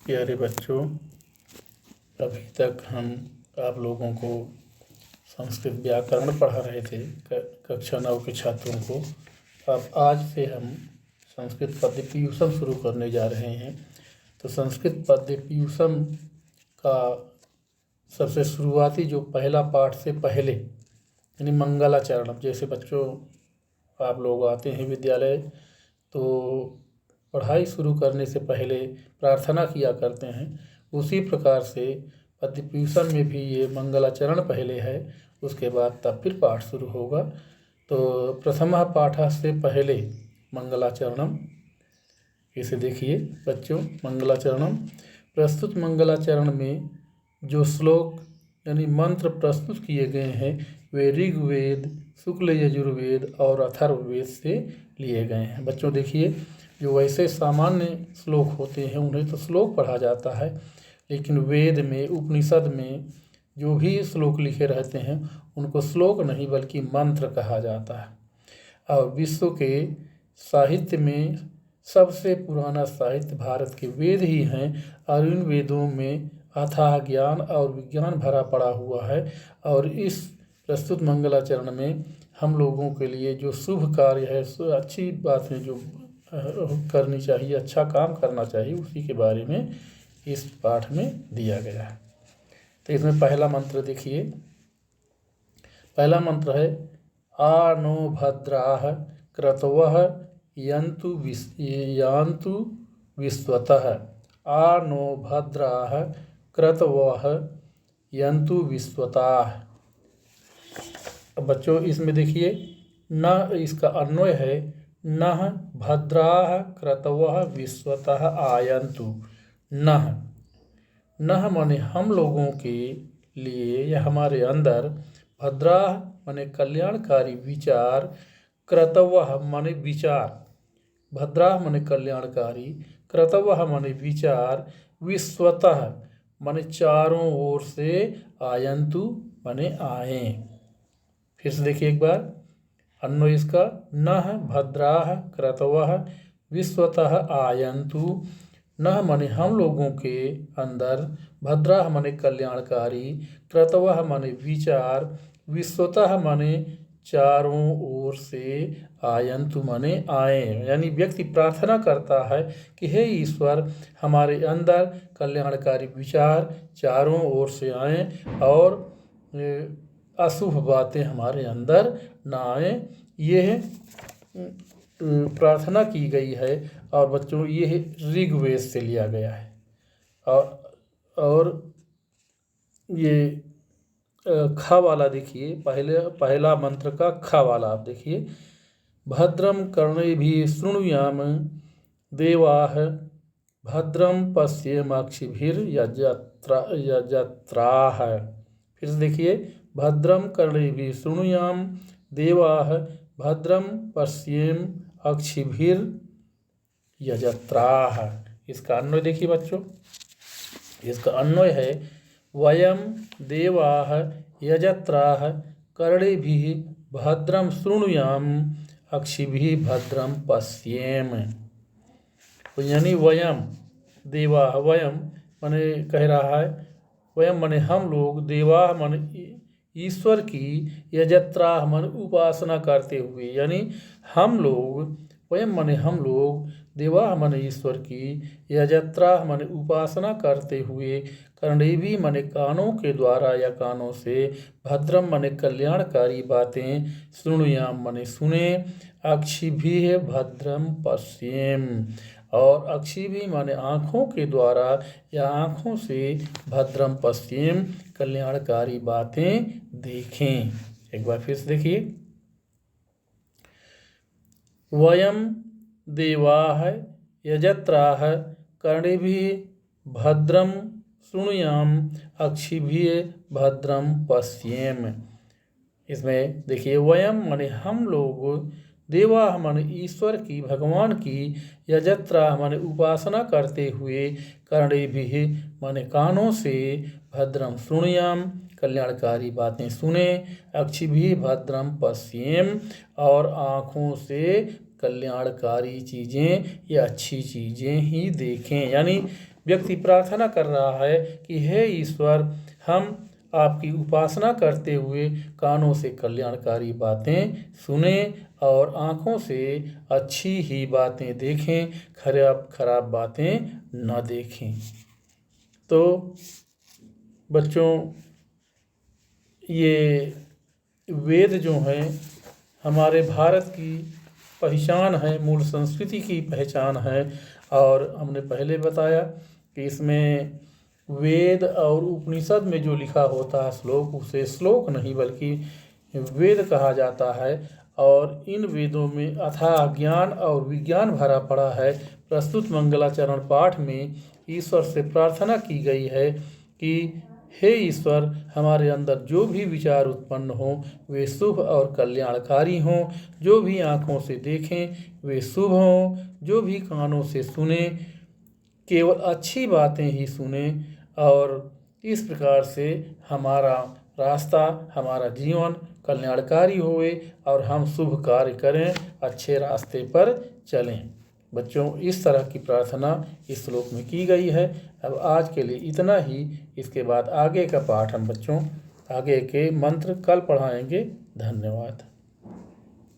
प्यारे बच्चों, अभी तक हम आप लोगों को संस्कृत व्याकरण पढ़ा रहे थे कक्षा 9 के छात्रों को। अब आज से हम संस्कृत पद्य पीयूषम शुरू करने जा रहे हैं। तो संस्कृत पद्य पीयूषम का सबसे शुरुआती जो पहला पाठ से पहले यानी मंगलाचरण, जैसे बच्चों आप लोग आते हैं विद्यालय तो पढ़ाई शुरू करने से पहले प्रार्थना किया करते हैं, उसी प्रकार से पद्य पीयूषम में भी ये मंगलाचरण पहले है, उसके बाद तब फिर पाठ शुरू होगा। तो प्रथमः पाठः से पहले मंगलाचरणम, इसे देखिए बच्चों। मंगलाचरणम, प्रस्तुत मंगलाचरण में जो श्लोक यानी मंत्र प्रस्तुत किए गए हैं वे ऋग्वेद, शुक्ल यजुर्वेद और अथर्ववेद से लिए गए हैं। बच्चों देखिए, जो वैसे सामान्य श्लोक होते हैं उन्हें तो श्लोक पढ़ा जाता है, लेकिन वेद में, उपनिषद में जो भी श्लोक लिखे रहते हैं उनको श्लोक नहीं बल्कि मंत्र कहा जाता है। और विश्व के साहित्य में सबसे पुराना साहित्य भारत के वेद ही हैं और इन वेदों में अथाह ज्ञान और विज्ञान भरा पड़ा हुआ है। और इस प्रस्तुत मंगलाचरण में हम लोगों के लिए जो शुभ कार्य है, अच्छी बातें जो करनी चाहिए, अच्छा काम करना चाहिए, उसी के बारे में इस पाठ में दिया गया है। तो इसमें पहला मंत्र देखिए। पहला मंत्र है आ नो भद्राः क्रतवः यन्तु विश्वतः। आ नो भद्राः क्रतवः यन्तु विश्वतः। अब बच्चों इसमें देखिए, न इसका अन्वय है नः भद्राः क्रतवः विश्वतः आयन्तु। नः माने हम लोगों के लिए या हमारे अंदर, भद्राः माने कल्याणकारी विचार, क्रतवः माने विचार, भद्राः माने कल्याणकारी, क्रतवः माने विचार, विश्वतः माने चारों ओर से, आयन्तु माने आए। फिर से देखिए एक बार अन्वय इसका, नः भद्राः क्रतवः विश्वतः आयन्तु। नः माने हम लोगों के अंदर, भद्राः माने कल्याणकारी, क्रतवः माने विचार, विश्वतः माने चारों ओर से, आयन्तु माने आए। यानी व्यक्ति प्रार्थना करता है कि हे ईश्वर, हमारे अंदर कल्याणकारी विचार चारों ओर से आए और अशुभ बातें हमारे अंदर ना आए। यह प्रार्थना की गई है। और बच्चों ये ऋग्वेद से लिया गया है। और ये ख वाला देखिए, पहला मंत्र का ख वाला आप देखिए, भद्रम कर्णेभिः शृणुयाम देवाः भद्रम पश्येमाक्षिभिर्यजत्राः। फिर से देखिए, भद्रम कर्णेभिः शृणुयाम देवाः भद्रम पश्येम अक्षिभिर्यजत्राः। इसका अन्वय देखिए बच्चों, इसका अन्वय है वयम देवाः यजत्राः कर्णेभिः भद्रम शृणुयाम अक्षिभिः भद्रम पश्येम। तो यानी वयम देवाः, वयम माने कह रहा है, वयम माने हम लोग, देवाः माने ईश्वर की, यजत्राः माने उपासना करते हुए, यानी हम लोग, वयम माने हम लोग, देवाः माने ईश्वर की, यजत्राः माने उपासना करते हुए, कर्णेभिः माने कानों के द्वारा या कानों से, भद्रम माने कल्याणकारी बातें, शृणुयाम माने सुने, अक्षिभिः भद्रम पश्येम, और अक्षिभिः माने आँखों के द्वारा या आँखों से, भद्रम पश्येम कल्याणकारी बातें देखें। एक बार फिर से देखिए, वयम देवाः यजत्राः कर्णेभिः भद्रम शृणुयाम अक्षिभिः भद्रम पश्येम। इसमें देखिए, वयम माने हम लोग, देवाः माने ईश्वर की, भगवान की, यजत्राः माने उपासना करते हुए, कर्णेभिः माने कानों से, भद्रम शृणुयाम कल्याणकारी बातें सुने, अक्षिभिः भद्रम पश्येम और आँखों से कल्याणकारी चीज़ें या अच्छी चीज़ें ही देखें। यानी व्यक्ति प्रार्थना कर रहा है कि हे ईश्वर, हम आपकी उपासना करते हुए कानों से कल्याणकारी बातें सुने और आँखों से अच्छी ही बातें देखें, खराब बातें न देखें। तो बच्चों, ये वेद जो हैं हमारे भारत की पहचान है, मूल संस्कृति की पहचान है। और हमने पहले बताया कि इसमें वेद और उपनिषद में जो लिखा होता है श्लोक, उसे श्लोक नहीं बल्कि वेद कहा जाता है। और इन वेदों में अथाह ज्ञान और विज्ञान भरा पड़ा है। प्रस्तुत मंगलाचरण पाठ में ईश्वर से प्रार्थना की गई है कि हे ईश्वर, हमारे अंदर जो भी विचार उत्पन्न हों वे शुभ और कल्याणकारी हों, जो भी आँखों से देखें वे शुभ हों, जो भी कानों से सुने केवल अच्छी बातें ही सुने। और इस प्रकार से हमारा रास्ता, हमारा जीवन कल्याणकारी होए और हम शुभ कार्य करें, अच्छे रास्ते पर चलें। बच्चों, इस तरह की प्रार्थना इस श्लोक में की गई है। अब आज के लिए इतना ही। इसके बाद आगे का पाठ हम बच्चों आगे के मंत्र कल पढ़ाएंगे। धन्यवाद।